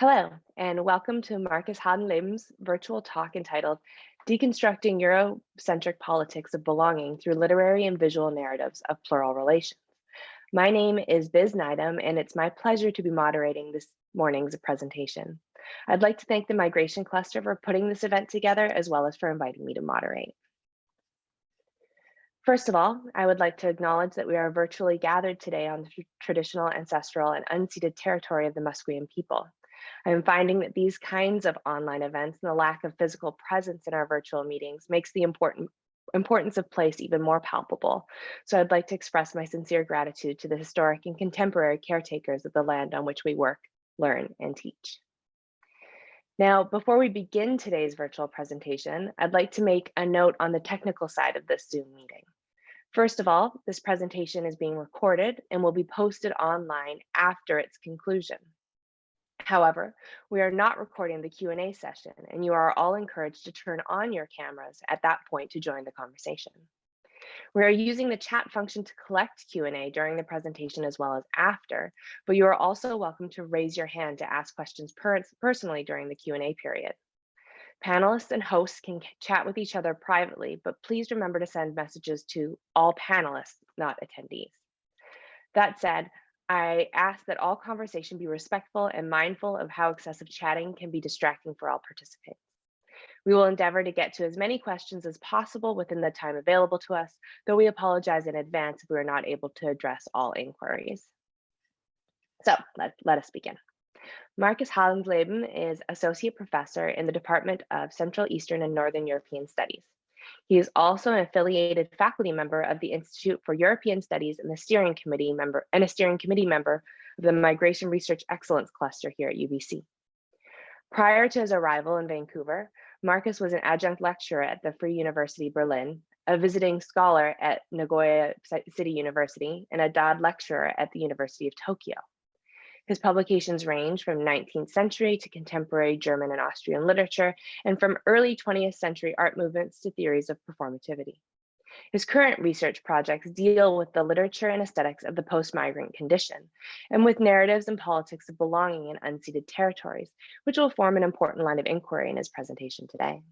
Hello, and welcome to Markus Hallenleben's virtual talk entitled Deconstructing Eurocentric Politics of Belonging Through Literary and Visual Narratives of Plural Relations. My name is Biz Nidam, and it's my pleasure to be moderating this morning's presentation. I'd like to thank the Migration Cluster for putting this event together, as well as for inviting me to moderate. First of all, I would like to acknowledge that we are virtually gathered today on the traditional, ancestral, and unceded territory of the Musqueam people. I'm finding that these kinds of online events and the lack of physical presence in our virtual meetings makes the importance of place even more palpable. So I'd like to express my sincere gratitude to the historic and contemporary caretakers of the land on which we work, learn, and teach. Now, before we begin today's virtual presentation, I'd like to make a note on the technical side of this Zoom meeting. First of all, this presentation is being recorded and will be posted online after its conclusion. However, we are not recording the Q&A session, and you are all encouraged to turn on your cameras at that point to join the conversation. We are using the chat function to collect Q&A during the presentation as well as after, but you are also welcome to raise your hand to ask questions personally during the Q&A period. Panelists and hosts can chat with each other privately, but please remember to send messages to all panelists, not attendees. That said, I ask that all conversation be respectful and mindful of how excessive chatting can be distracting for all participants. We will endeavor to get to as many questions as possible within the time available to us, though we apologize in advance if we are not able to address all inquiries. So let us begin. Markus Hallensleben is Associate Professor in the Department of Central Eastern and Northern European Studies. He is also an affiliated faculty member of the Institute for European Studies and a steering committee member of the Migration Research Excellence Cluster here at UBC. Prior to his arrival in Vancouver, Markus was an adjunct lecturer at the Free University Berlin, a visiting scholar at Nagoya City University, and a Dodd lecturer at the University of Tokyo. His publications range from 19th century to contemporary German and Austrian literature, and from early 20th century art movements to theories of performativity. His current research projects deal with the literature and aesthetics of the post-migrant condition, and with narratives and politics of belonging in unceded territories, which will form an important line of inquiry in his presentation today.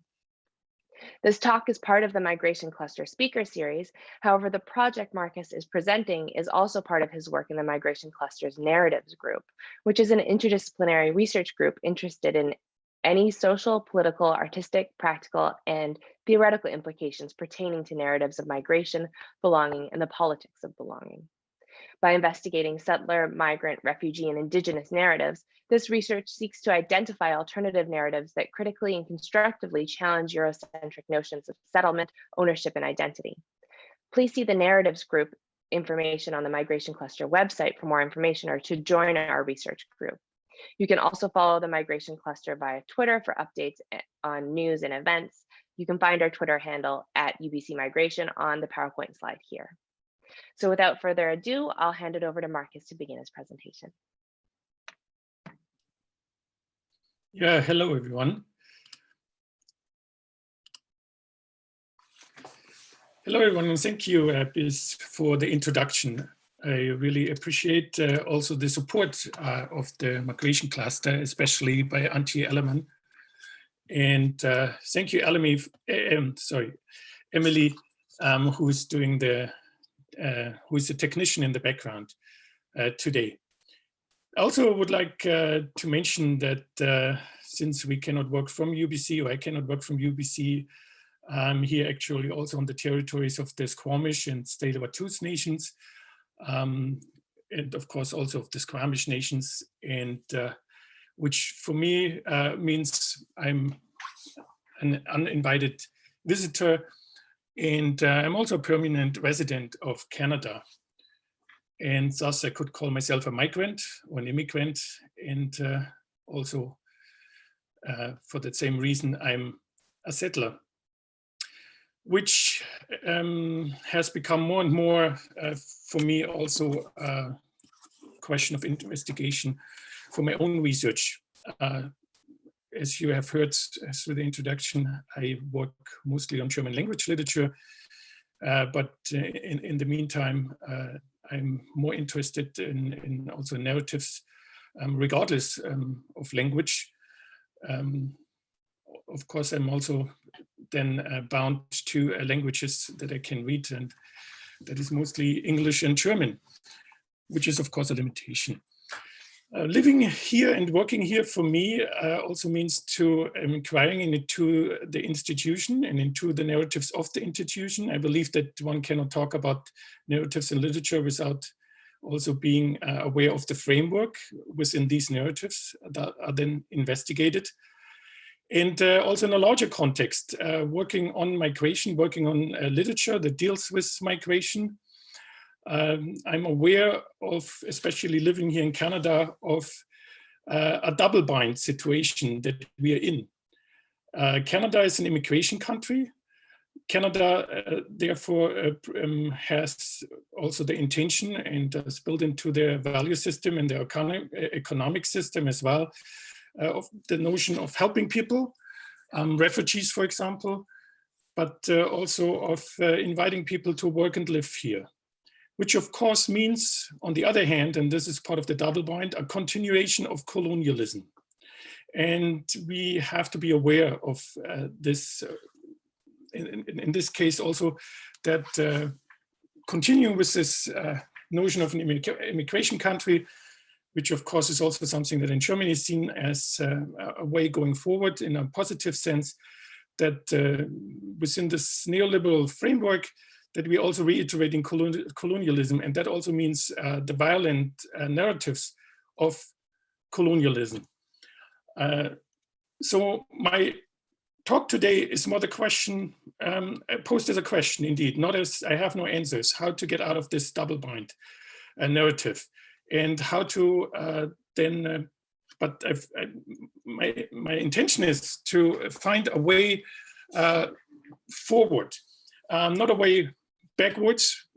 This talk is part of the Migration Cluster Speaker Series. However, the project Markus is presenting is also part of his work in the Migration Cluster's Narratives Group, which is an interdisciplinary research group interested in any social, political, artistic, practical, and theoretical implications pertaining to narratives of migration, belonging, and the politics of belonging. By investigating settler, migrant, refugee, and indigenous narratives, this research seeks to identify alternative narratives that critically and constructively challenge Eurocentric notions of settlement, ownership, and identity. Please see the Narratives Group information on the Migration Cluster website for more information or to join our research group. You can also follow the Migration Cluster via Twitter for updates on news and events. You can find our Twitter handle at UBC Migration on the PowerPoint slide here. So without further ado, I'll hand it over to Markus to begin his presentation. Yeah, hello everyone. Hello everyone, and thank you, Biz, for the introduction. I really appreciate also the support of the Migration Cluster, especially by Antje Ellerman. And thank you, Emily, who's doing who is the technician in the background today. I also would like to mention that since we cannot work from UBC, or I cannot work from UBC, I'm here actually also on the territories of the Squamish and Tsleil-Waututh nations, and of course also of the Squamish nations, and which for me means I'm an uninvited visitor, and I'm also a permanent resident of Canada. And thus I could call myself a migrant or an immigrant. And also for that same reason, I'm a settler, which has become more and more for me also a question of investigation for my own research. As you have heard through the introduction, I work mostly on German language literature, but in the meantime, I'm more interested in also narratives regardless of language. Of course, I'm also then bound to languages that I can read, and that is mostly English and German, which is of course a limitation. Living here and working here for me also means to inquiring into the institution and into the narratives of the institution. I believe that one cannot talk about narratives in literature without also being aware of the framework within these narratives that are then investigated. And also in a larger context, working on migration, working on literature that deals with migration. I'm aware of, especially living here in Canada, of a double bind situation that we are in. Canada is an immigration country. Canada, therefore, has also the intention and is built into their value system and their economic system as well, of the notion of helping people, refugees, for example, but also of inviting people to work and live here, which of course means, on the other hand, and this is part of the double bind, a continuation of colonialism. And we have to be aware of this, in this case also, that continuing with this notion of an immigration country, which of course is also something that in Germany is seen as a way going forward in a positive sense, that within this neoliberal framework, that we also reiterating colonialism, and that also means the violent narratives of colonialism. So my talk today is more the question, posed as a question indeed, not as I have no answers, how to get out of this double bind narrative, and how to then, but my intention is to find a way forward, not a way backwards,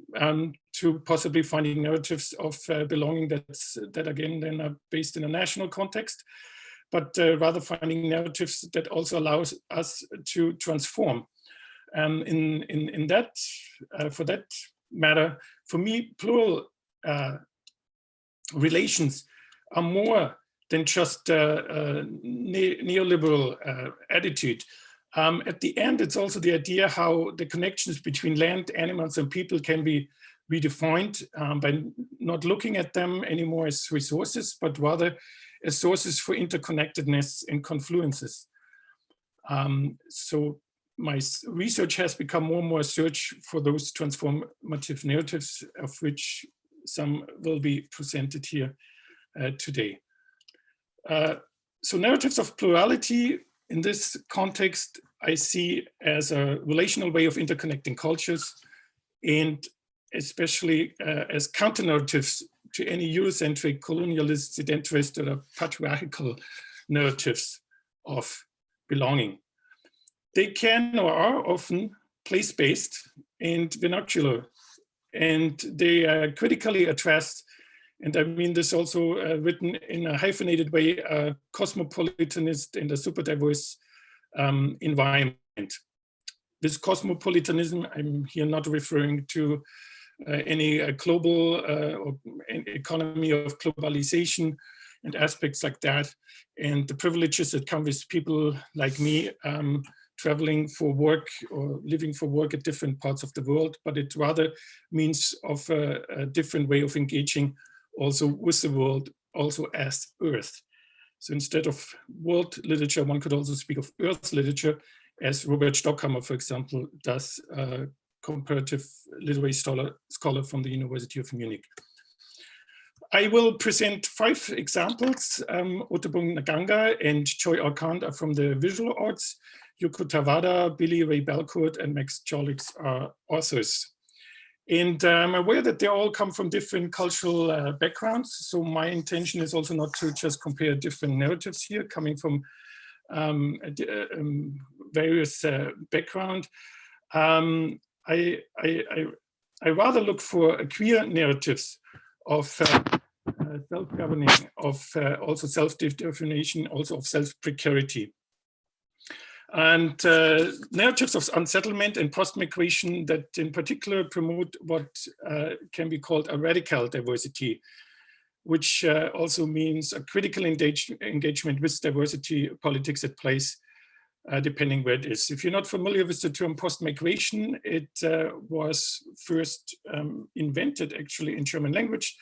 to possibly finding narratives of belonging that again then are based in a national context, but rather finding narratives that also allows us to transform. In that, for that matter, for me, plural relations are more than just a neoliberal attitude. At the end, it's also the idea how the connections between land, animals, and people can be redefined by not looking at them anymore as resources, but rather as sources for interconnectedness and confluences. So my research has become more and more a search for those transformative narratives, of which some will be presented here today. So narratives of plurality in this context, I see as a relational way of interconnecting cultures, and especially as counter-narratives to any Eurocentric, colonialist, sedentarist, or patriarchal narratives of belonging. They can or are often place-based and vernacular, and they are critically addressed, and I mean this also written in a hyphenated way, a cosmopolitanist and a super diverse environment. This cosmopolitanism, I'm here not referring to any global or economy of globalization and aspects like that, and the privileges that come with people like me traveling for work or living for work at different parts of the world, but it rather means of a different way of engaging also with the world, also as Earth. So instead of world literature, one could also speak of Earth literature, as Robert Stockhammer, for example, does, a comparative literary scholar from the University of Munich. I will present 5 examples. Otobong Nkanga and Joy Arcand are from the visual arts. Yugo Takada, Billy-Ray Belcourt, and Max Czollek are authors. And I'm aware that they all come from different cultural backgrounds. So my intention is also not to just compare different narratives here coming from various background. I rather look for queer narratives of self-governing, of also self-definition, also of self-precarity. And narratives of unsettlement and post-migration that in particular promote what can be called a radical diversity. which also means a critical engagement with diversity politics at place, depending where it is. If you're not familiar with the term post-migration, it was first invented actually in German language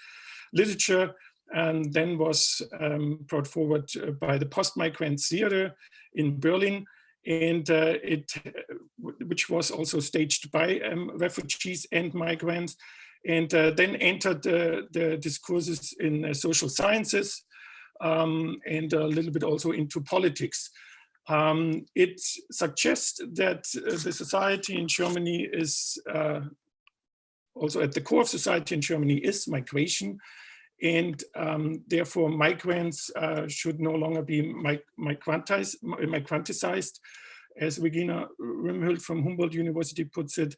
literature, and then was brought forward by the postmigrant theater in Berlin, and which was also staged by refugees and migrants, and then entered the discourses in social sciences and a little bit also into politics. It suggests that the society in Germany is also at the core of society in Germany is migration, and therefore migrants should no longer be migranticized, as Regina Rimhild from Humboldt University puts it,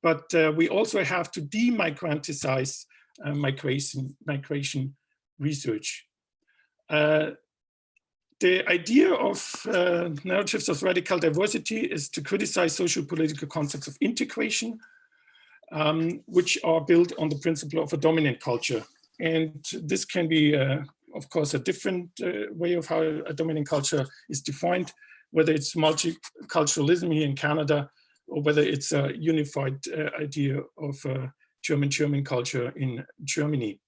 but we also have to demigranticize migration research. The idea of narratives of radical diversity is to criticize socio-political concepts of integration, which are built on the principle of a dominant culture. And this can be, of course, a different way of how a dominant culture is defined, whether it's multiculturalism here in Canada, or whether it's a unified idea of German culture in Germany.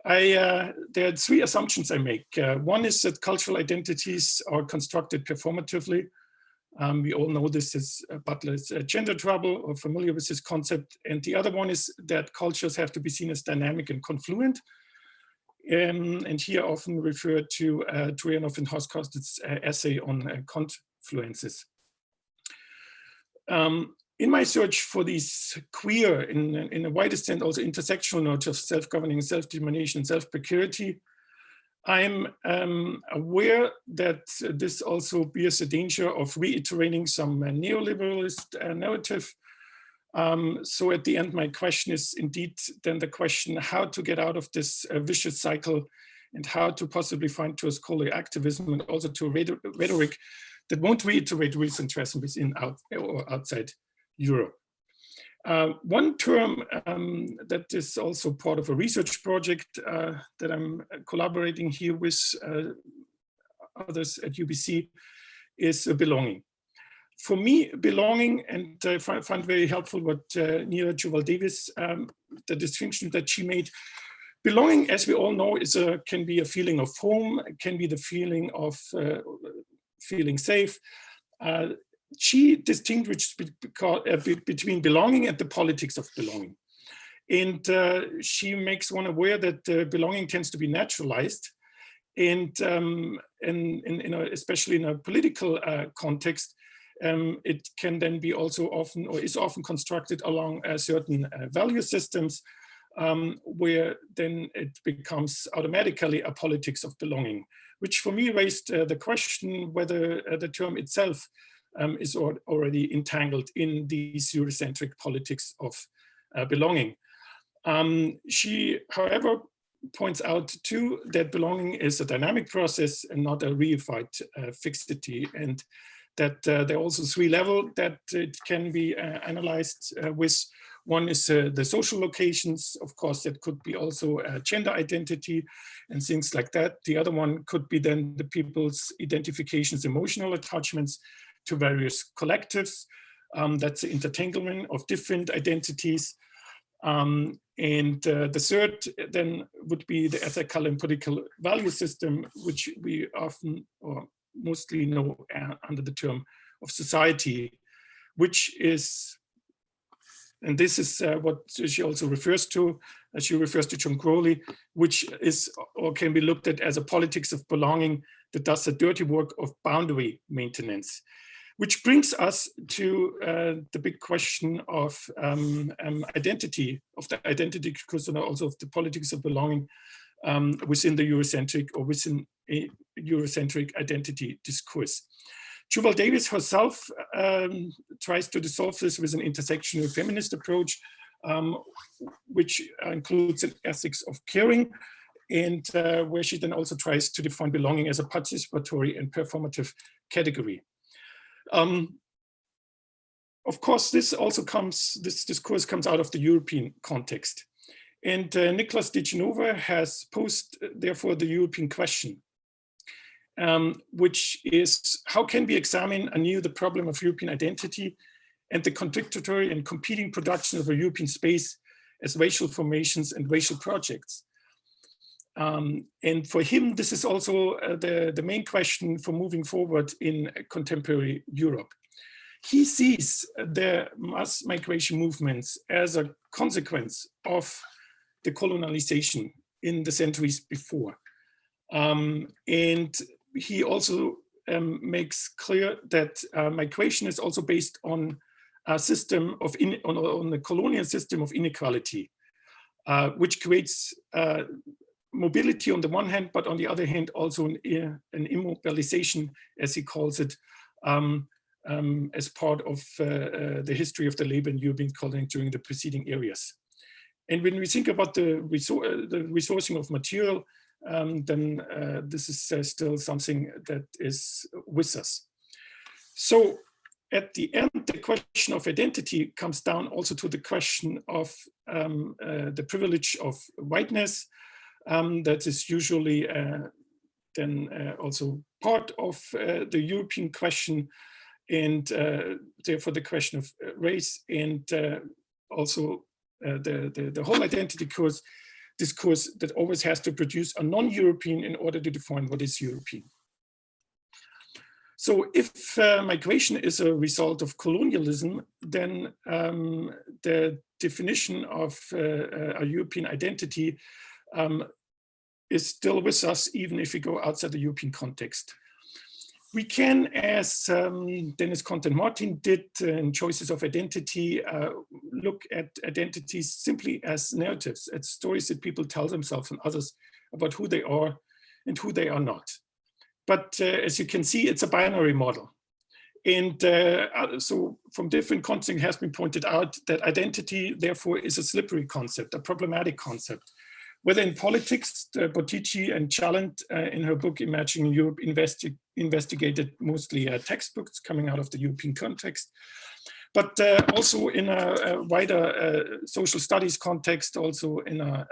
There are three assumptions I make. One is that cultural identities are constructed performatively. We all know this is Butler's gender trouble, or familiar with this concept. And the other one is that cultures have to be seen as dynamic and confluent. And here often referred to Trojanov and Hoskost's essay on confluences. In my search for these queer, in a wider sense, also intersectional narratives of self-governing, self-determination, self-precarity, I'm aware that this also bears the danger of reiterating some neoliberalist narrative. So at the end, my question is indeed then the question how to get out of this vicious cycle, and how to possibly find to a scholarly activism and also to a rhetoric that won't reiterate Eurocentrism within or outside Europe. One term that is also part of a research project that I'm collaborating here with others at UBC is belonging. For me, belonging, and I find very helpful what Nira Juvenile Davis, the distinction that she made. Belonging, as we all know, can be a feeling of home, can be the feeling of feeling safe. She distinguished between belonging and the politics of belonging. And she makes one aware that belonging tends to be naturalized. And especially in a political context, it can then be also often, or is often constructed along certain value systems, where then it becomes automatically a politics of belonging, which for me raised the question whether the term itself is already entangled in these Eurocentric politics of belonging. She, however, points out too that belonging is a dynamic process and not a reified fixity, and that there are also three levels that it can be analyzed with. One is the social locations, of course, that could be also gender identity and things like that. The other one could be then the people's identifications, emotional attachments to various collectives. That's the intertanglement of different identities. And the third then would be the ethical and political value system, which we often or mostly know under the term of society, which is, and this is what she also refers to, as she refers to John Crowley, which is or can be looked at as a politics of belonging that does the dirty work of boundary maintenance. Which brings us to the big question of identity, of the identity discourse, and also of the politics of belonging within the Eurocentric or within a Eurocentric identity discourse. Juvenile Davis herself tries to dissolve this with an intersectional feminist approach, which includes an ethics of caring, and where she then also tries to define belonging as a participatory and performative category. Of course, this discourse comes out of the European context. And Nicholas de Genova has posed, therefore, the European question, which is, how can we examine anew the problem of European identity and the contradictory and competing production of a European space as racial formations and racial projects? And for him, this is also the main question for moving forward in contemporary Europe. He sees the mass migration movements as a consequence of the colonialization in the centuries before. And he also makes clear that migration is also based on a system of, on the colonial system of inequality, which creates mobility on the one hand, but on the other hand, also an immobilization, as he calls it, as part of the history of the labor and European colony during the preceding eras. And when we think about the resourcing of material, then this is still something that is with us. So at the end, the question of identity comes down also to the question of the privilege of whiteness. That is usually then also part of the European question, and therefore the question of race, and also the whole identity discourse that always has to produce a non-European in order to define what is European. So if migration is a result of colonialism, then the definition of a European identity is still with us, even if we go outside the European context. We can, as Dennis Contant-Martin did in Choices of Identity, look at identities simply as narratives, as stories that people tell themselves and others about who they are and who they are not. But as you can see, it's a binary model. And so from different contexts, it has been pointed out that identity, therefore, is a slippery concept, a problematic concept. Whether in politics, Bottici and Czollek in her book Imagining Europe investigated mostly textbooks coming out of the European context, but also in a wider social studies context, also in a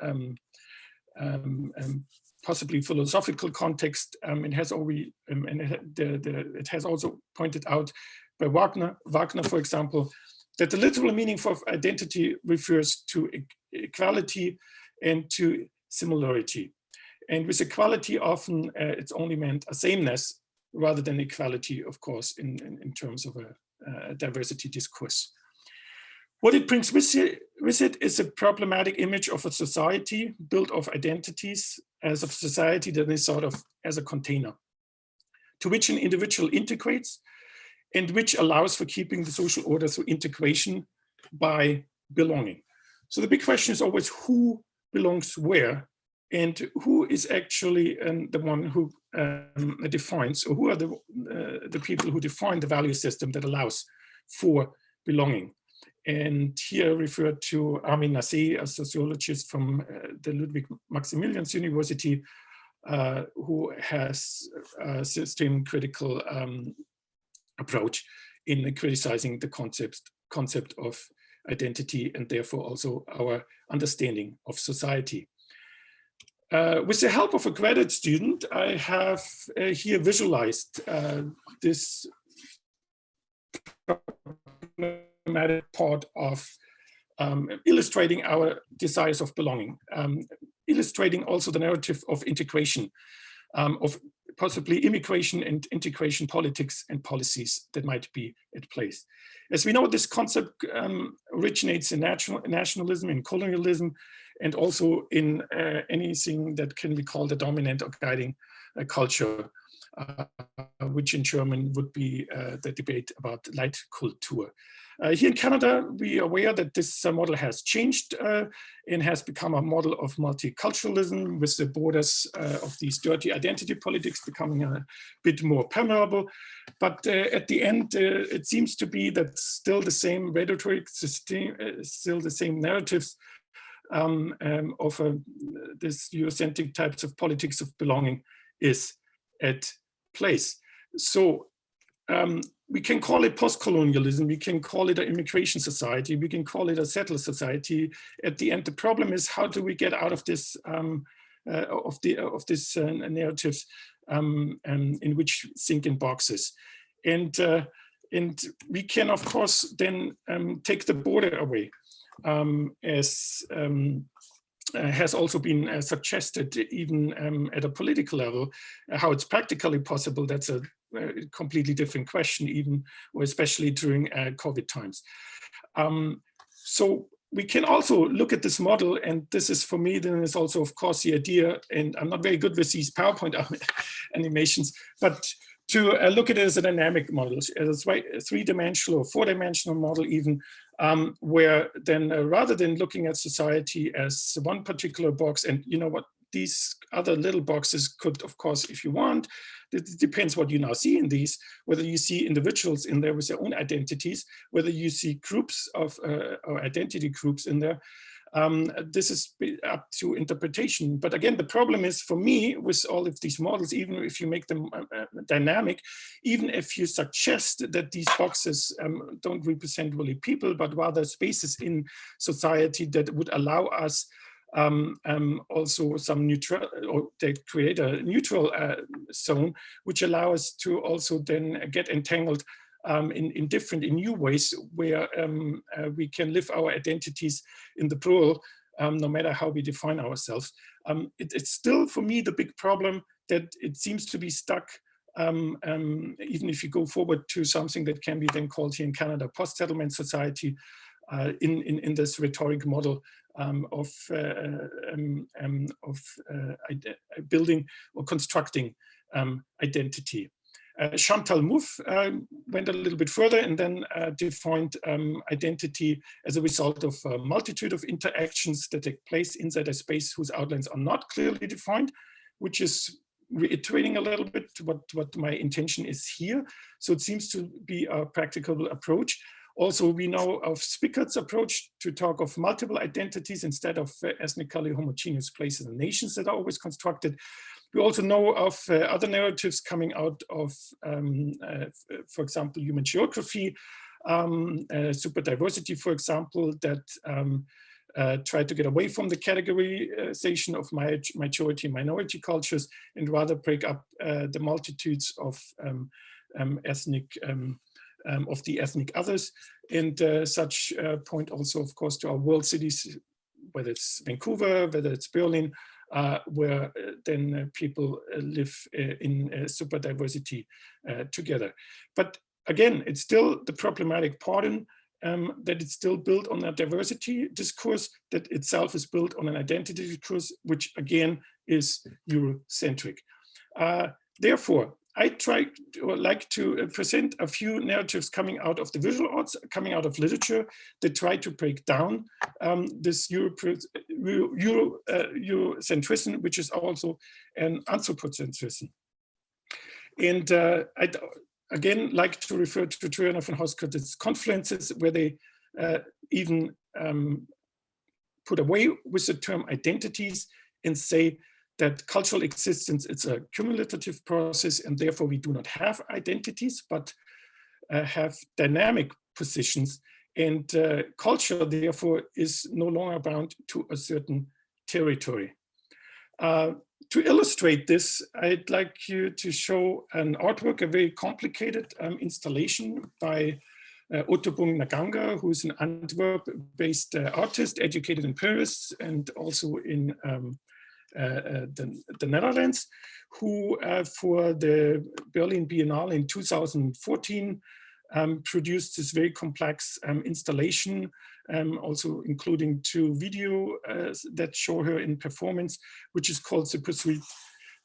possibly philosophical context. It has already, it has also pointed out by Wagner, for example, that the literal meaning of identity refers to equality and to similarity. And with equality, often it's only meant a sameness rather than equality, of course, in terms of a diversity discourse. What it brings with it is a problematic image of a society built of identities, as a society that is sort of as a container to which an individual integrates and which allows for keeping the social order through integration by belonging. So the big question is always who belongs where, and who is actually the one who defines, or who are the people who define the value system that allows for belonging. And here I refer to Armin Nassé, a sociologist from the Ludwig Maximilians University, who has a system critical approach in criticizing the concept of identity, and therefore also our understanding of society. With the help of a graduate student, I have here visualized this part of illustrating our desires of belonging, illustrating also the narrative of integration, of possibly immigration and integration politics and policies that might be at place. As we know, this concept originates in nationalism, in colonialism, and also in anything that can be called a dominant or guiding culture, which in German would be the debate about Leitkultur. Here in Canada, we are aware that this model has changed and has become a model of multiculturalism, with the borders of these dirty identity politics becoming a bit more permeable. But at the end, it seems to be that still the same rhetoric, still the same narratives of this Eurocentric types of politics of belonging is at place. So we can call it post-colonialism, we can call it an immigration society, we can call it a settler society. At the end, the problem is how do we get out of this narratives in which think in boxes, and we can of course then take the border away, as has also been suggested even at a political level. How it's practically possible, that's a completely different question, even or especially during COVID times. So we can also look at this model, and this is for me then is also of course the idea, and I'm not very good with these PowerPoint animations, but to look at it as a dynamic model, as a three-dimensional or four-dimensional model even, where then rather than looking at society as one particular box, and you know what, these other little boxes could, of course, if you want, it depends what you now see in these, whether you see individuals in there with their own identities, whether you see groups of or identity groups in there. This is up to interpretation. But again, the problem is for me with all of these models, even if you make them dynamic, even if you suggest that these boxes don't represent really people, but rather spaces in society that would allow us also some neutral, or they create a neutral zone, which allow us to also then get entangled in different, in new ways, where we can live our identities in the plural, no matter how we define ourselves. It's still, for me, the big problem that it seems to be stuck, even if you go forward to something that can be then called here in Canada post-settlement society, in this rhetoric model of building or constructing identity. Chantal Mouffe went a little bit further and then defined identity as a result of a multitude of interactions that take place inside a space whose outlines are not clearly defined, which is reiterating a little bit what my intention is here. So it seems to be a practicable approach. Also, we know of Spickert's approach to talk of multiple identities instead of ethnically homogeneous places and nations that are always constructed. We also know of other narratives coming out of, for example, human geography, super diversity, for example, that try to get away from the categorization of majority and minority cultures and rather break up the multitudes of the ethnic others, and such point also, of course, to our world cities, whether it's Vancouver, whether it's Berlin, where then people live in super diversity together. But again, it's still the problematic part that it's still built on a diversity discourse that itself is built on an identity discourse, which again is Eurocentric. Therefore, I like to present a few narratives coming out of the visual arts, coming out of literature, that try to break down this Eurocentrism, which is also an anthropocentrism. And I'd again like to refer to Turner von Hauskert's Confluences, where they even put away with the term identities and say that cultural existence is a cumulative process, and therefore we do not have identities, but have dynamic positions. And culture, therefore, is no longer bound to a certain territory. To illustrate this, I'd like you to show an artwork, a very complicated installation by Otobong Nkanga, who is an Antwerp-based artist, educated in Paris and also in the Netherlands, who for the Berlin Biennale in 2014 produced this very complex installation, also including 2 videos that show her in performance, which is called The Pursuit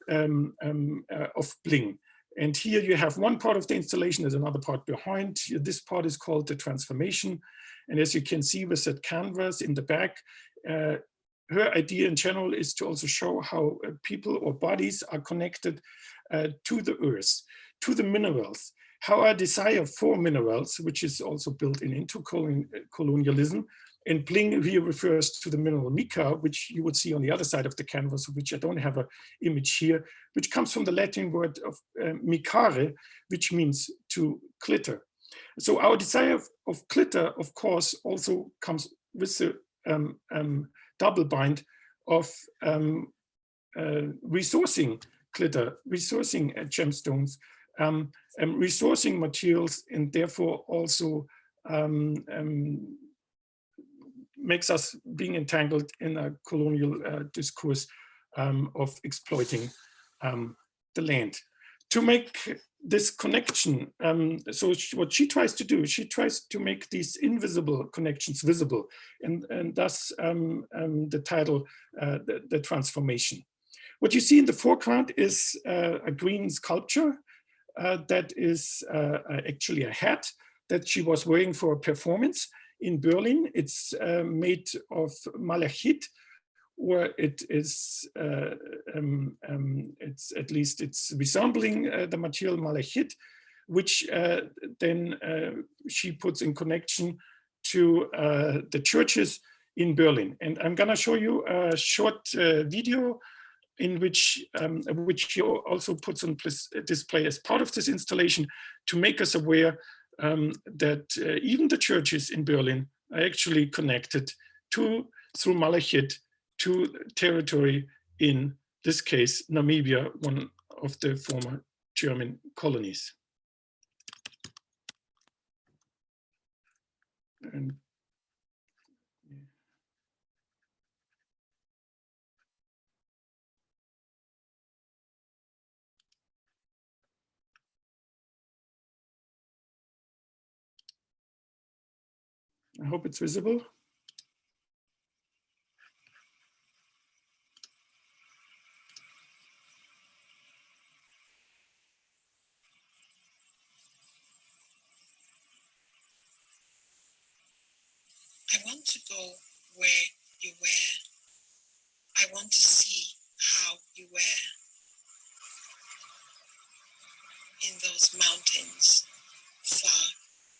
of Bling. And here you have one part of the installation, there's another part behind. This part is called The Transformation. And as you can see with that canvas in the back, her idea in general is to also show how people or bodies are connected to the earth, to the minerals, how our desire for minerals, which is also built into colonialism, And bling here refers to the mineral mica, which you would see on the other side of the canvas, of which I don't have an image here, which comes from the Latin word of micare, which means to glitter. So our desire of glitter, of course, also comes with the double bind of resourcing glitter, resourcing gemstones, resourcing materials, and therefore also makes us being entangled in a colonial discourse of exploiting the land. To make this connection, so what she tries to do, she tries to make these invisible connections visible, and thus the title, the transformation. What you see in the foreground is a green sculpture that is actually a hat that she was wearing for a performance in Berlin. It's made of malachite, or it is, it's at least it's resembling the material malachite, which then she puts in connection to the churches in Berlin. And I'm gonna show you a short video in which she also puts on display as part of this installation to make us aware that even the churches in Berlin are actually connected through malachite to territory, in this case, Namibia, one of the former German colonies. And I hope it's visible. I want to go where you were. I want to see how you were in those mountains far,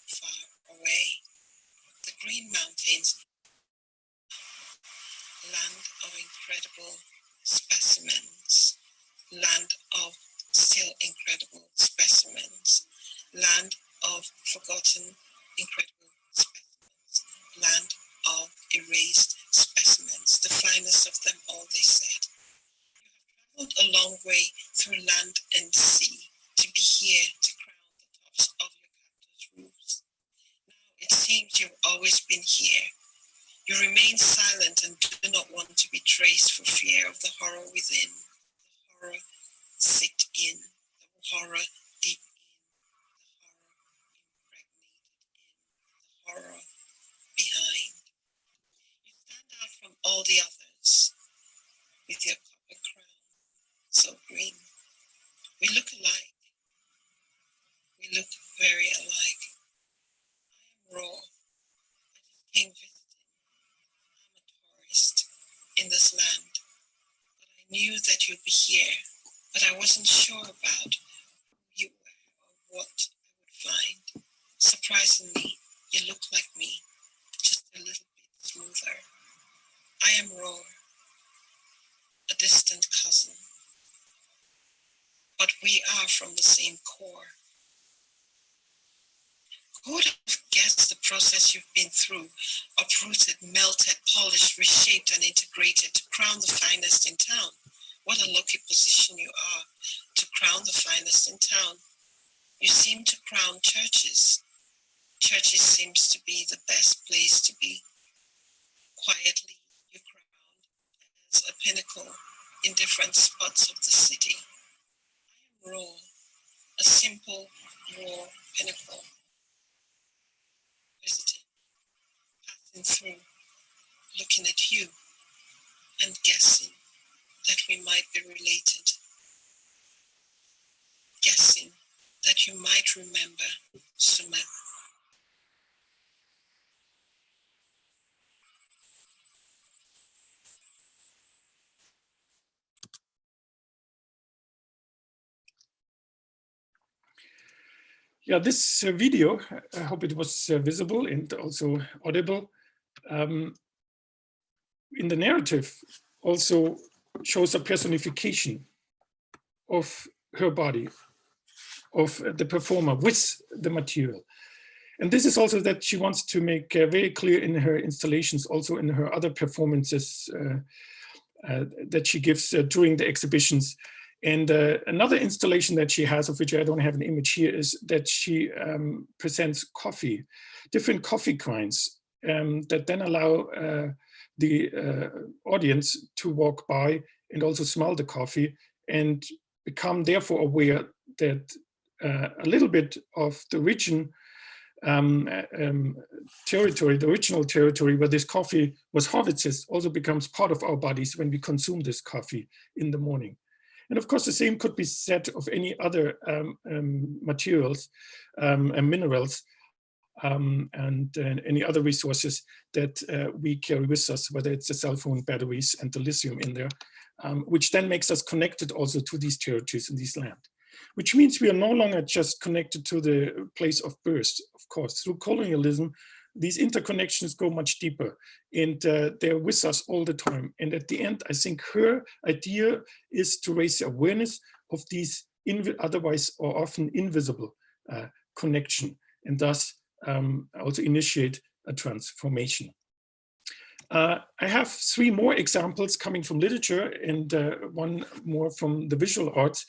far away. The green mountains, land of incredible specimens, land of still incredible specimens, land of forgotten incredible specimens, land of erased specimens, the finest of them all, they said. You have traveled a long way through land and sea to be here to crown the tops of your capital's roofs. Now it seems you've always been here. You remain silent and do not want to be traced for fear of the horror within, the horror sit in, the horror deep in, the horror impregnated in, the horror behind. You stand out from all the others with your copper crown, so green. We look alike. We look very alike. I am raw. I just came visiting. I'm a tourist in this land. But I knew that you'd be here, but I wasn't sure about who you were or what I would find. Surprisingly, you look like me, just a little bit smoother. I am raw, a distant cousin. But we are from the same core. Who would have guessed the process you've been through, uprooted, melted, polished, reshaped, and integrated to crown the finest in town? What a lucky position you are to crown the finest in town. You seem to crown churches. Churches seems to be the best place to be. Quietly, you crown as a pinnacle in different spots of the city. I am raw, a simple, raw pinnacle. Visiting, passing through, looking at you and guessing that we might be related. Guessing that you might remember Sumer. Yeah, this video, I hope it was visible and also audible, in the narrative also shows a personification of her body, of the performer with the material. And this is also that she wants to make very clear in her installations, also in her other performances that she gives during the exhibitions. And another installation that she has, of which I don't have an image here, is that she presents coffee, different coffee grinds that then allow the audience to walk by and also smell the coffee and become therefore aware that a little bit of the region territory, the original territory where this coffee was harvested, also becomes part of our bodies when we consume this coffee in the morning. And of course, the same could be said of any other materials and minerals and any other resources that we carry with us, whether it's the cell phone batteries and the lithium in there, which then makes us connected also to these territories in this land. Which means we are no longer just connected to the place of birth. Of course, through colonialism, these interconnections go much deeper, and they're with us all the time. And at the end, I think her idea is to raise the awareness of these otherwise or often invisible connection, and thus also initiate a transformation. I have three more examples coming from literature and one more from the visual arts,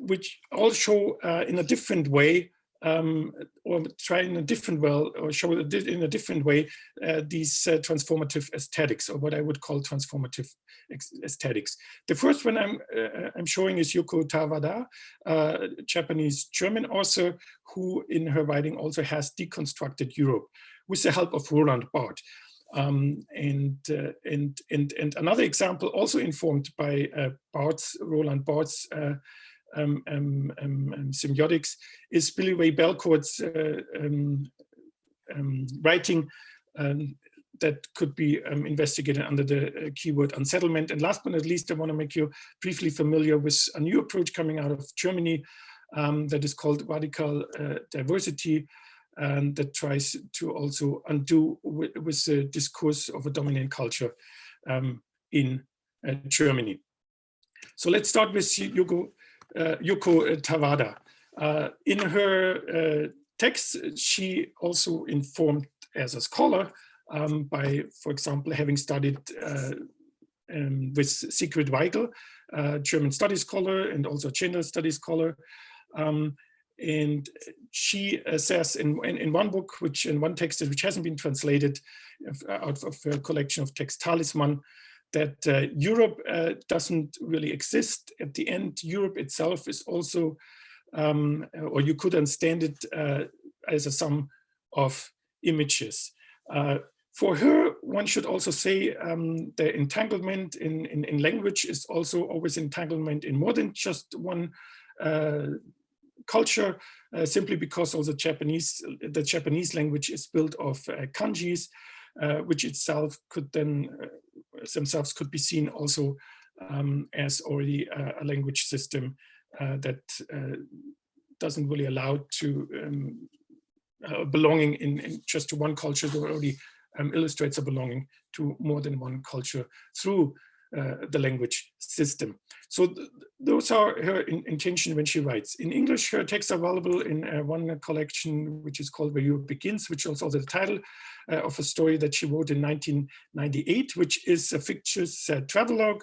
which all show in a different way, or try in a different way, or show in a different way these transformative aesthetics, or what I would call transformative aesthetics. The first one I'm showing is Yugo Takada, Japanese-German author, who in her writing also has deconstructed Europe with the help of Roland Barthes. And another example, also informed by Roland Barthes' semiotics, is Billy-Ray Belcourt's writing that could be investigated under the keyword unsettlement. And last but not least, I want to make you briefly familiar with a new approach coming out of Germany that is called radical diversity, and that tries to also undo with the discourse of a dominant culture in Germany. So let's start with Yugo Takada. In her text, she also informed as a scholar by, for example, having studied with Sigrid Weigel, German studies scholar and also gender studies scholar. And she says in one book, in one text which hasn't been translated out of a collection of text, Talisman, that Europe doesn't really exist. At the end, Europe itself is also, or you could understand it as a sum of images. For her, one should also say the entanglement in language is also always entanglement in more than just one culture, simply because also the Japanese language is built of kanjis, which itself could then themselves could be seen also as already a language system that doesn't really allow to belonging in just to one culture, that already illustrates a belonging to more than one culture through the language system. So those are her intention when she writes. In English, her texts are available in one collection, which is called Where Europe Begins, which is also the title of a story that she wrote in 1998, which is a fictitious travelogue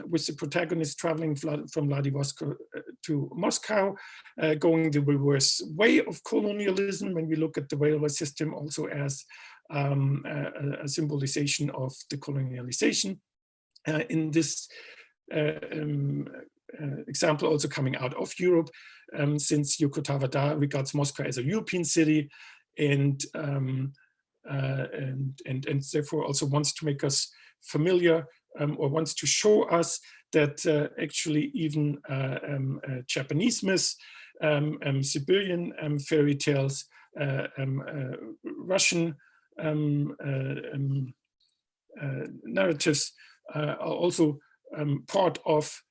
with the protagonist traveling from Vladivostok to Moscow, going the reverse way of colonialism when we look at the railway system also as a symbolization of the colonialization. In this example also coming out of Europe, since Yugo Takada regards Moscow as a European city and therefore also wants to make us familiar or wants to show us that actually even Japanese myths, Siberian fairy tales, Russian narratives are also part of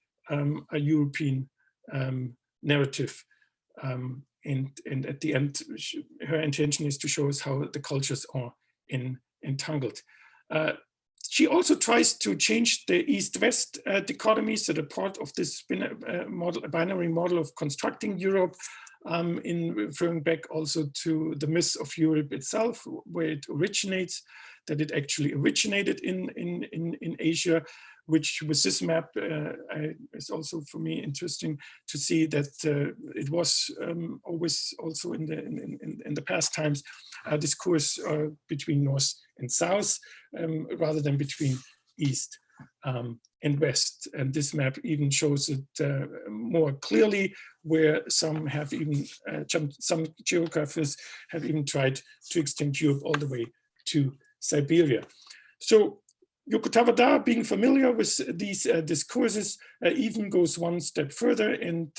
a European narrative and at the end, her intention is to show us how the cultures are entangled. She also tries to change the East-West dichotomy, so the part of this binary model of constructing Europe, in referring back also to the myth of Europe itself, where it originates, that it actually originated in Asia, which with this map is also for me interesting to see that it was always also in the past times a discourse between North and South rather than between East and West. And this map even shows it more clearly, where some have even, some geographers have even tried to extend Europe all the way to Siberia. So Yugo Takada, being familiar with these discourses, even goes one step further and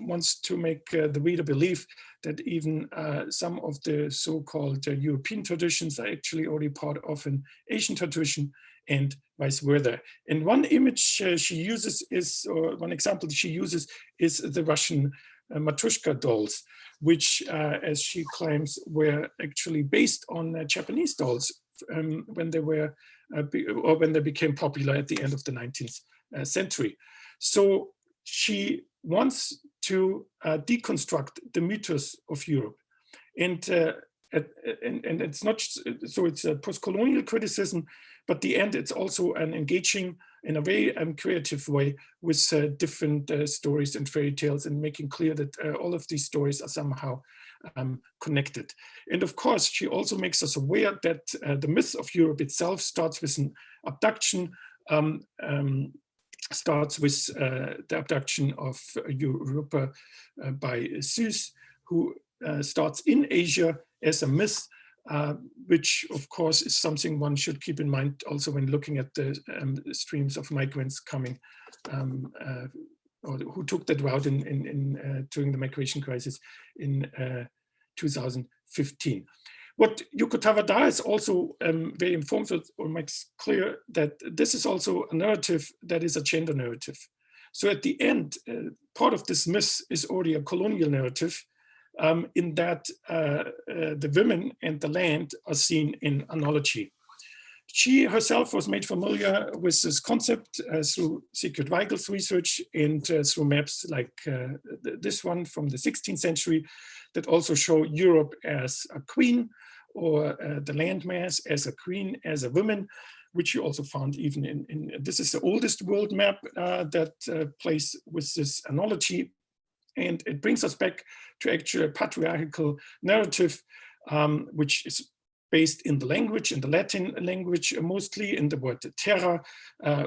wants to make the reader believe that even some of the so-called European traditions are actually already part of an Asian tradition and vice versa. And one image she uses is, or one example she uses is the Russian Matryoshka dolls, which, as she claims, were actually based on Japanese dolls when they were, or when they became popular at the end of the 19th century. So she wants to deconstruct the mythos of Europe. And it's not, so it's a post-colonial criticism, but the end it's also an engaging in a very creative way with different stories and fairy tales, and making clear that all of these stories are somehow connected. And of course, she also makes us aware that the myth of Europe itself starts with an abduction, starts with the abduction of Europa by Zeus, who starts in Asia as a myth, which of course is something one should keep in mind also when looking at the streams of migrants coming, or who took that route during the migration crisis in 2015. What Yugo Takada is also very informed with, or makes clear, that this is also a narrative that is a gender narrative. So at the end, part of this myth is already a colonial narrative, in that the women and the land are seen in analogy. She herself was made familiar with this concept through Sigrid Weigel's research and through maps like this one from the 16th century that also show Europe as a queen, or the landmass as a queen, as a woman, which you also found even in this is the oldest world map that plays with this analogy. And it brings us back to actually a patriarchal narrative, which is based in the language, in the Latin language, mostly in the word terra,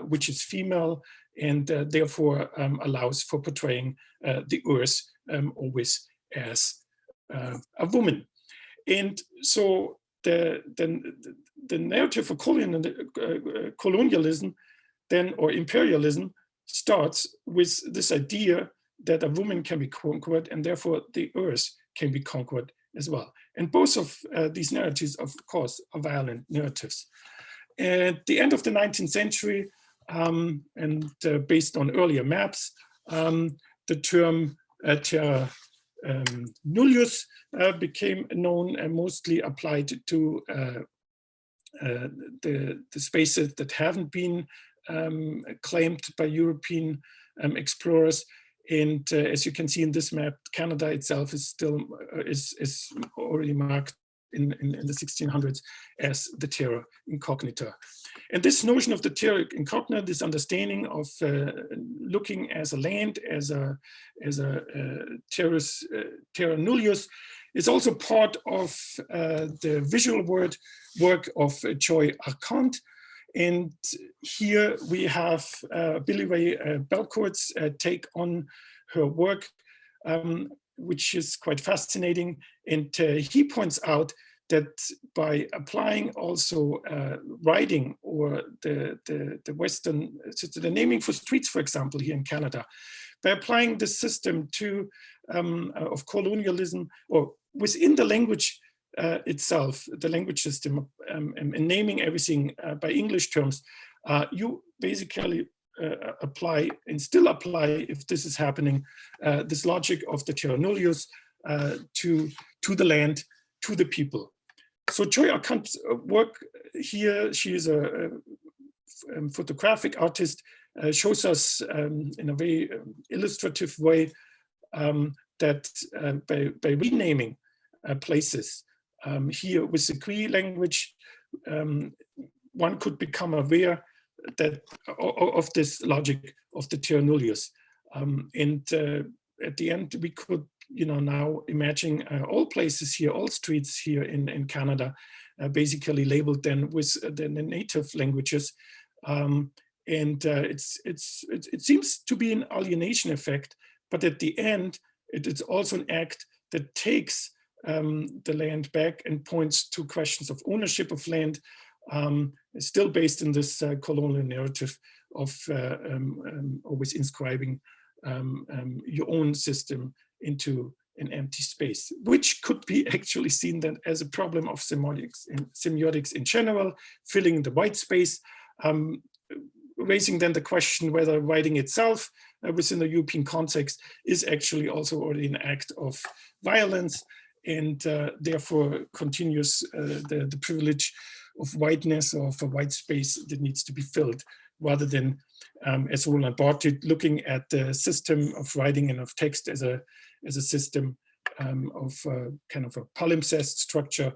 which is female, and therefore allows for portraying the earth always as a woman. And so the narrative for colonialism then, or imperialism, starts with this idea that a woman can be conquered, and therefore the earth can be conquered as well. And both of these narratives, of course, are violent narratives. At the end of the 19th century, and based on earlier maps, the term terra nullius became known and mostly applied to the spaces that haven't been claimed by European explorers. And as you can see in this map, Canada itself is still is already marked in the 1600s as the terra incognita. And this notion of the terra incognita, this understanding of looking as a land, as a terra nullius, is also part of the visual work of Joy Arcand. And here we have Billy-Ray Belcourt's take on her work, which is quite fascinating. And he points out that by applying also writing, or the Western, so the naming for streets, for example, here in Canada, by applying this system to of colonialism, or within the language itself, the language system, and naming everything by English terms, you basically apply, and still apply, if this is happening, this logic of the terra nullius, to the land, to the people. So Joy Arcand's work here, she is a photographic artist, shows us in a very illustrative way that by renaming places here with the Cree language, one could become aware that of this logic of the terra nullius. And at the end, we could, now imagine all places here, all streets here in Canada, basically labeled then with the native languages. And it seems to be an alienation effect, but at the end, it is also an act that takes the land back and points to questions of ownership of land, still based in this colonial narrative of always inscribing your own system into an empty space, which could be actually seen then as a problem of semiotics in general, filling the white space, raising then the question whether writing itself within the European context is actually also already an act of violence, and therefore continues the privilege of whiteness or of a white space that needs to be filled, rather than, as Roland Barthes, looking at the system of writing and of text as a system of kind of a palimpsest structure,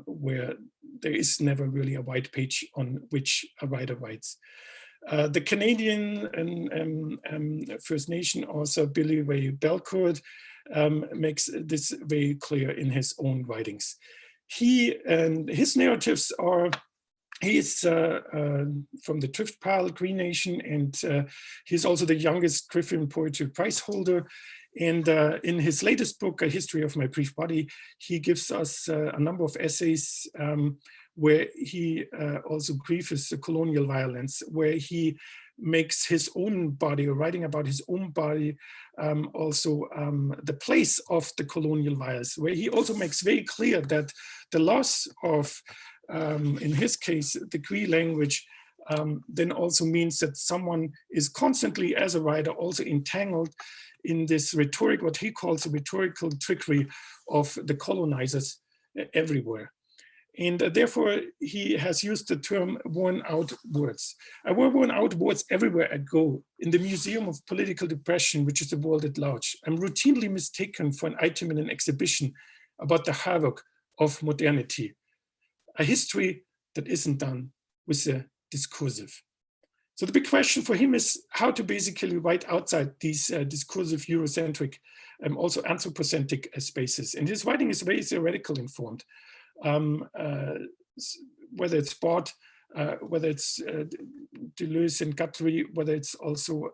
where there is never really a white page on which a writer writes. The Canadian and First Nation author Billy-Ray Belcourt makes this very clear in his own writings. His narratives are, he is from the Drift Pile Cree Nation, and he's also the youngest Griffin Poetry Prize holder. And in his latest book, A History of My Brief Body, he gives us a number of essays where he also grieves the colonial violence, where he makes his own body, or writing about his own body, also the place of the colonial violence, where he also makes very clear that the loss of, in his case, the Cree language, then also means that someone is constantly, as a writer, also entangled in this rhetoric, what he calls the rhetorical trickery of the colonizers everywhere. And therefore, he has used the term worn out words. I wear worn out words everywhere I go. In the Museum of Political Depression, which is the world at large, I'm routinely mistaken for an item in an exhibition about the havoc of modernity. A history that isn't done with the discursive. So the big question for him is how to basically write outside these discursive Eurocentric, also anthropocentric spaces. And his writing is very theoretical informed. Whether it's Barthes, whether it's Deleuze and Guthrie, whether it's also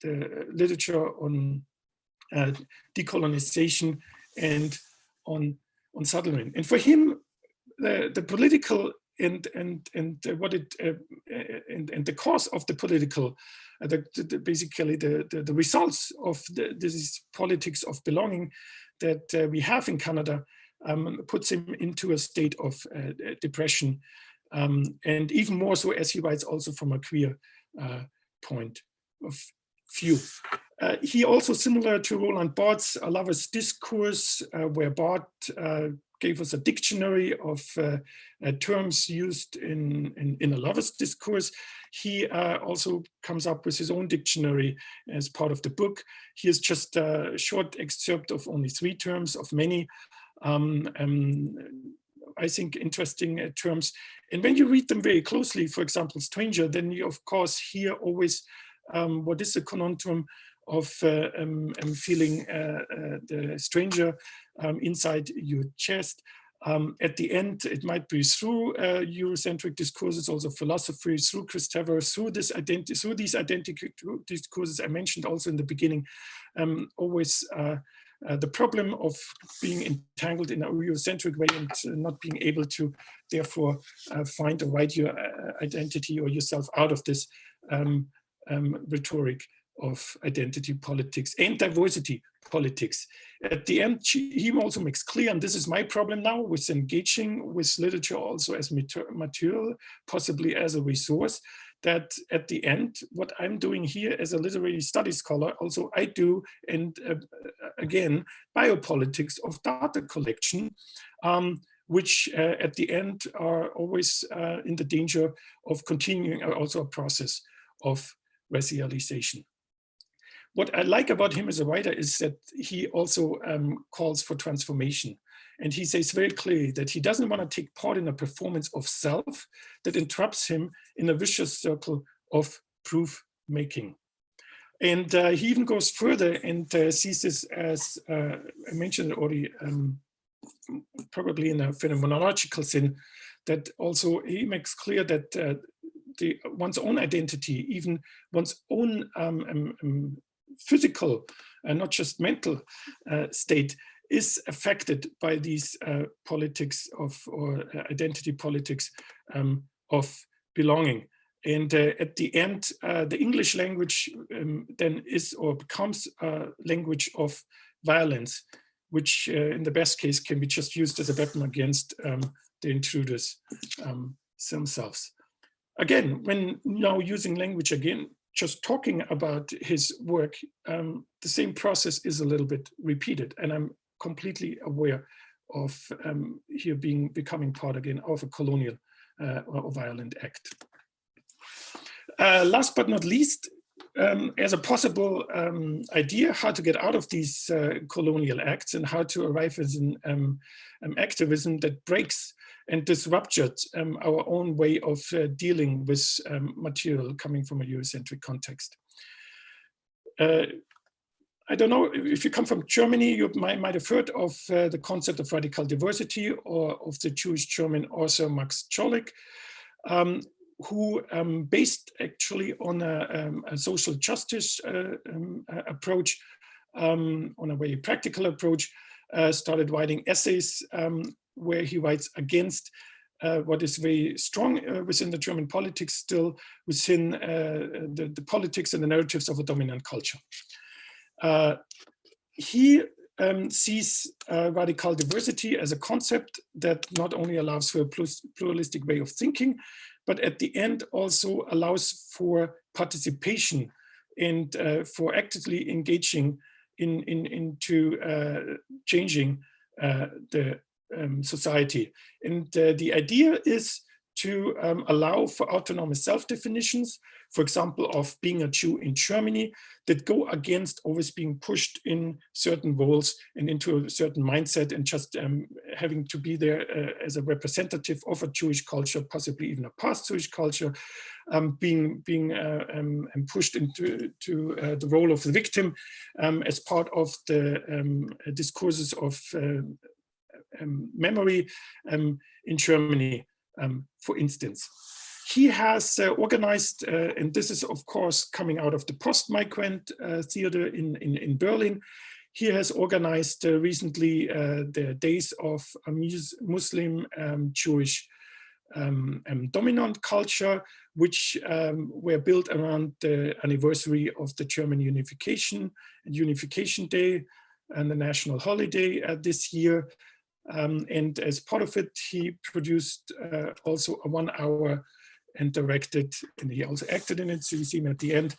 the literature on decolonization and on Sutherland. And for him, the political and what it and the cause of the political, basically the results of this politics of belonging that we have in Canada, puts him into a state of depression, and even more so, as he writes, also from a queer point of view. He also, similar to Roland Barthes, a lover's discourse, where Barthes gave us a dictionary of terms used in a lover's discourse. He also comes up with his own dictionary as part of the book. Here's just a short excerpt of only 3 terms of many. I think interesting terms. And when you read them very closely, for example, stranger, then you of course hear always what is the conundrum of feeling the stranger inside your chest. At the end, it might be through Eurocentric discourses, also philosophy, through Christopher, through these identity discourses I mentioned also in the beginning, always the problem of being entangled in a Eurocentric way and not being able to, therefore, find or write your identity or yourself out of this rhetoric of identity politics and diversity politics. At the end, he also makes clear, and this is my problem now, with engaging with literature also as material, possibly as a resource, that at the end, what I'm doing here as a literary studies scholar, also I do, and again, biopolitics of data collection, which at the end are always in the danger of continuing also a process of racialization. What I like about him as a writer is that he also calls for transformation. And he says very clearly that he doesn't want to take part in a performance of self that entraps him in a vicious circle of proof making. And he even goes further and sees this as, I mentioned already, probably in a phenomenological sense, that also he makes clear that one's own identity, even one's own physical and not just mental state, is affected by these politics of, or identity politics of belonging. And at the end, the English language then is or becomes a language of violence, which in the best case can be just used as a weapon against the intruders themselves. Again, when now using language again, just talking about his work, the same process is a little bit repeated, and I'm completely aware of here becoming part again of a colonial or violent act. Last but not least, as a possible idea how to get out of these colonial acts and how to arrive at an activism that breaks and disrupts our own way of dealing with material coming from a Eurocentric context. I don't know if you come from Germany, you might have heard of the concept of radical diversity, or of the Jewish German author Max Czollek, who based actually on a social justice approach, on a very practical approach, started writing essays where he writes against what is very strong within the German politics, still within the politics and the narratives of a dominant culture. He sees radical diversity as a concept that not only allows for a pluralistic way of thinking, but at the end also allows for participation and for actively engaging into changing the society. And the idea is to allow for autonomous self-definitions, for example, of being a Jew in Germany, that go against always being pushed in certain roles and into a certain mindset, and just having to be there as a representative of a Jewish culture, possibly even a past Jewish culture, being pushed into the role of the victim as part of the discourses of memory in Germany, for instance. He has organized, and this is of course coming out of the postmigrant theater in Berlin. He has organized recently the days of a Muslim Jewish dominant culture, which were built around the anniversary of the German Unification Day and the national holiday this year. And as part of it, he produced also a 1 hour and directed, and he also acted in it, so you see him at the end,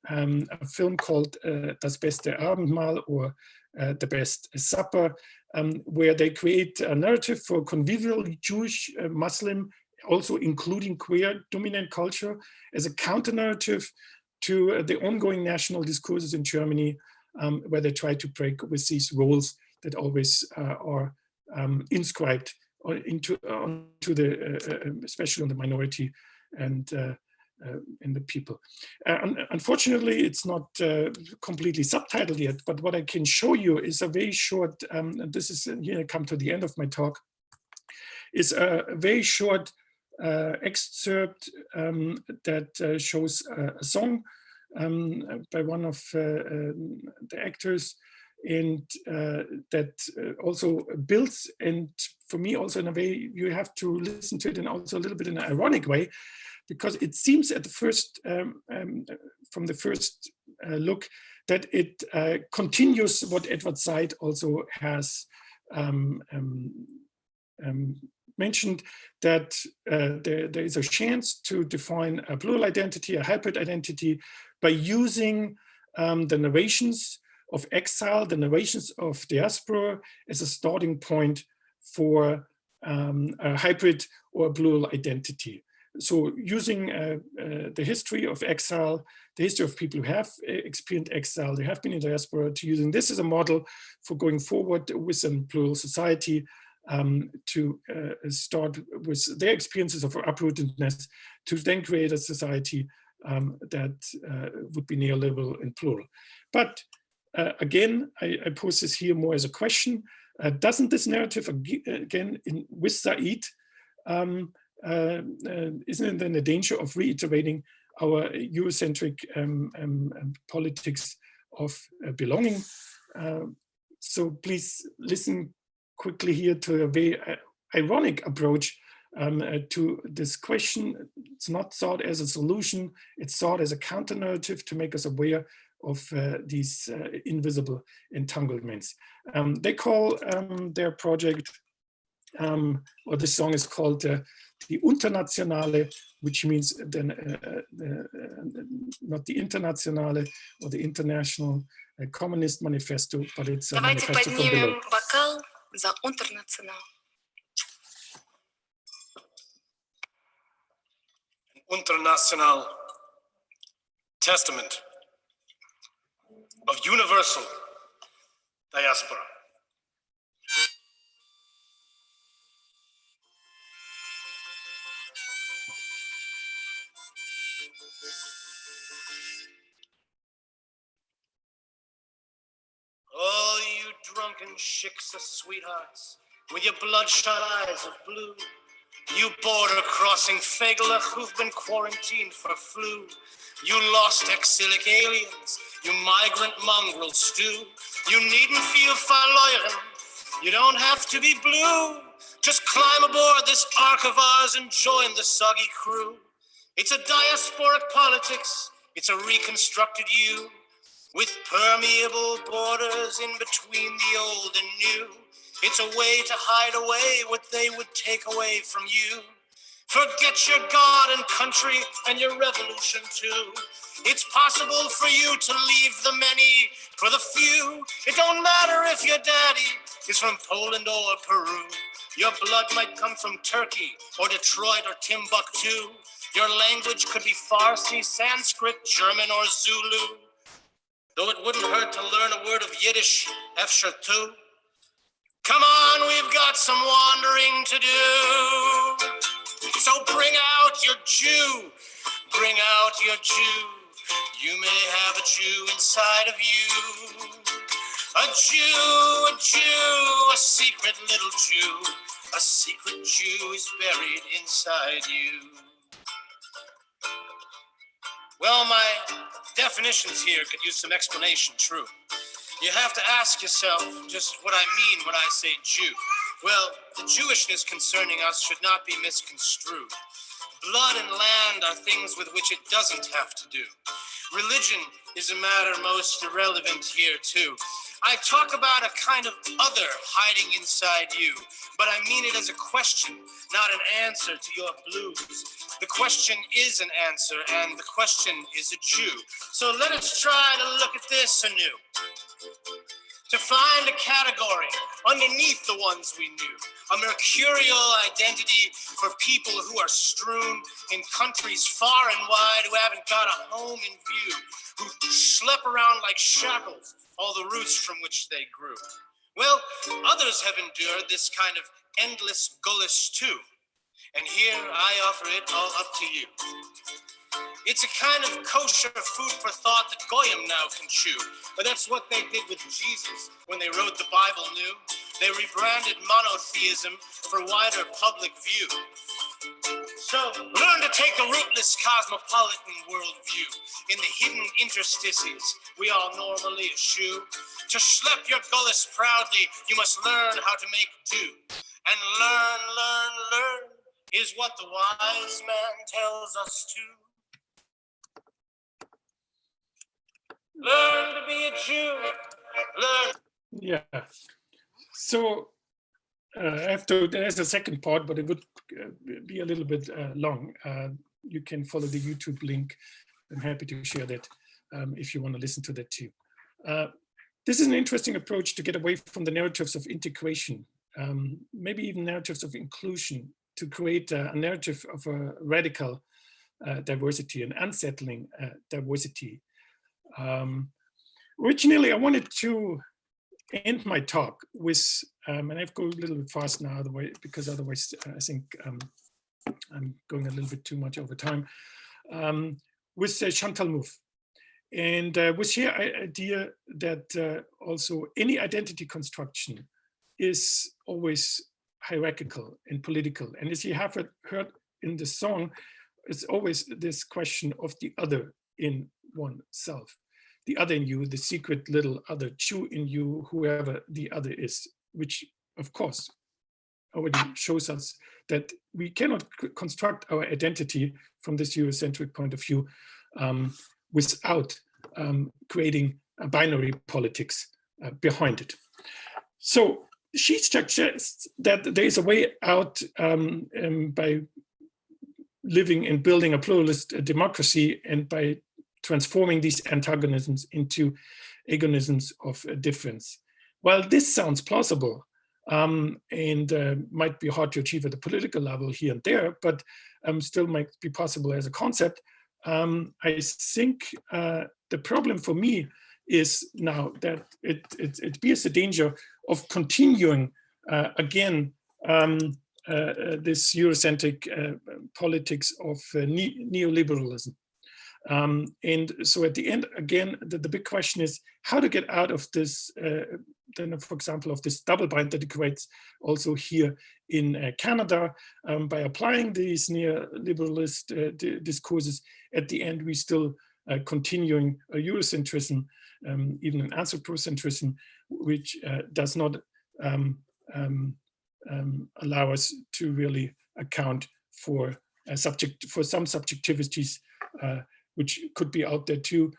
a film called Das beste Abendmahl, or The Best Supper, where they create a narrative for convivial Jewish, Muslim, also including queer dominant culture, as a counter-narrative to the ongoing national discourses in Germany, where they try to break with these roles that always are inscribed onto the, especially on the minority and in the people. Unfortunately, it's not completely subtitled yet, but what I can show you is a very short, and this is, here I come to the end of my talk, is a very short excerpt that shows a song by one of the actors, and that also builds, and for me also in a way, you have to listen to it, and also a little bit in an ironic way, because it seems at the first, from the first look, that it continues what Edward Said also has mentioned that there is a chance to define a plural identity, a hybrid identity, by using the narrations of exile, the narrations of diaspora as a starting point for a hybrid or a plural identity. So using the history of exile, the history of people who have experienced exile, they have been in diaspora, to using this as a model for going forward with a plural society, to start with their experiences of uprootedness, to then create a society that would be neoliberal and plural. But again, I pose this here more as a question. Doesn't this narrative, again, with Said, isn't it then a danger of reiterating our Eurocentric politics of belonging? So please listen quickly here to a very ironic approach to this question. It's not thought as a solution, it's thought as a counter narrative to make us aware of these invisible entanglements. They call their project, or this song is called the Internationale, which means then not the Internationale or the International Communist Manifesto, but it's a manifesto from below. Бокал за International. International testament of universal diaspora. Oh, you drunken chicks of sweethearts, with your bloodshot eyes of blue, you border-crossing Fegelach who've been quarantined for flu, you lost exilic aliens, you migrant mongrel stew, you needn't feel verloren, you don't have to be blue, just climb aboard this ark of ours and join the soggy crew. It's a diasporic politics, it's a reconstructed you, with permeable borders in between the old and new. It's a way to hide away what they would take away from you. Forget your God and country and your revolution too. It's possible for you to leave the many for the few. It don't matter if your daddy is from Poland or Peru. Your blood might come from Turkey or Detroit or Timbuktu. Your language could be Farsi, Sanskrit, German, or Zulu. Though it wouldn't hurt to learn a word of Yiddish, Efshar too. Come on, we've got some wandering to do. So bring out your Jew, bring out your Jew. You may have a Jew inside of you. A Jew, a secret little Jew. A secret Jew is buried inside you. Well, my definitions here could use some explanation, true. You have to ask yourself just what I mean when I say Jew. Well, the Jewishness concerning us should not be misconstrued. Blood and land are things with which it doesn't have to do. Religion is a matter most irrelevant here, too. I talk about a kind of other hiding inside you, but I mean it as a question, not an answer to your blues. The question is an answer, and the question is a Jew. So let us try to look at this anew. To find a category underneath the ones we knew, a mercurial identity for people who are strewn in countries far and wide, who haven't got a home in view, who schlep around like shackles all the roots from which they grew. Well, others have endured this kind of endless gullus too, and here I offer it all up to you. It's a kind of kosher food for thought that Goyim now can chew. But that's what they did with Jesus when they wrote the Bible new. They rebranded monotheism for wider public view. So learn to take the rootless cosmopolitan worldview. In the hidden interstices we all normally eschew. To schlep your gullus proudly, you must learn how to make do. And learn is what the wise man tells us to. Learn to be a Jew. Learn. Yeah. So I have to, there's a second part, but it would be a little bit long. You can follow the YouTube link. I'm happy to share that if you want to listen to that too. This is an interesting approach to get away from the narratives of integration, maybe even narratives of inclusion, to create a narrative of a radical diversity, an unsettling diversity. Originally, I wanted to end my talk with, and I've gone a little bit fast now, because otherwise I think I'm going a little bit too much over time, with Chantal Mouffe. And with her idea that also any identity construction is always hierarchical and political. And as you have heard in the song, it's always this question of the other in oneself. The other in you, the secret little other, Jew in you, whoever the other is, which of course already shows us that we cannot construct our identity from this Eurocentric point of view without creating a binary politics behind it. So she suggests that there is a way out by living and building a pluralist democracy and by transforming these antagonisms into agonisms of difference. Well, this sounds plausible and might be hard to achieve at the political level here and there, but still might be possible as a concept. I think the problem for me is now that it bears the danger of continuing again this Eurocentric politics of neoliberalism. And so at the end, again, the big question is how to get out of this, then, for example, of this double bind that it creates also here in Canada by applying these neoliberalist discourses. At the end, we still continuing a Eurocentrism, even an anthropocentrism, which does not allow us to really account for some subjectivities which could be out there too,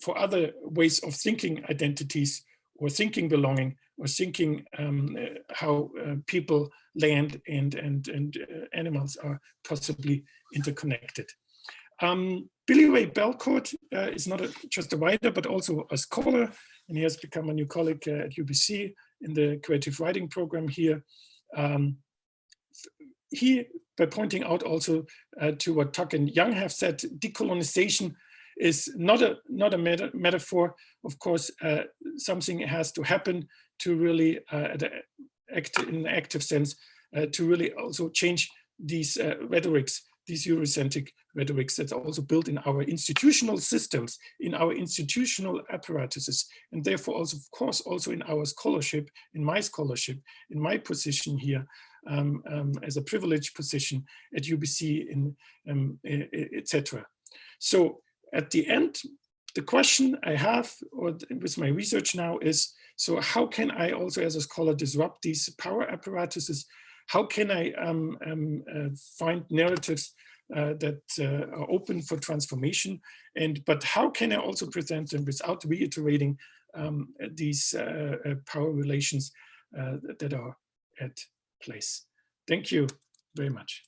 for other ways of thinking identities or thinking belonging or thinking how people, land, and animals are possibly interconnected. Billy-Ray Belcourt is not just a writer, but also a scholar, and he has become a new colleague at UBC in the creative writing program here. He, by pointing out also to what Tuck and Young have said, decolonization is not a metaphor. Of course, something has to happen to really, in an active sense, to really also change these rhetorics, these Eurocentric rhetorics that are also built in our institutional systems, in our institutional apparatuses, and therefore also, of course, also in our scholarship, in my position here, as a privileged position at UBC, etc. So at the end, the question I have, or with my research now, is, so how can I also as a scholar disrupt these power apparatuses? How can I find narratives that are open for transformation? But how can I also present them without reiterating these power relations that are at place? Thank you very much.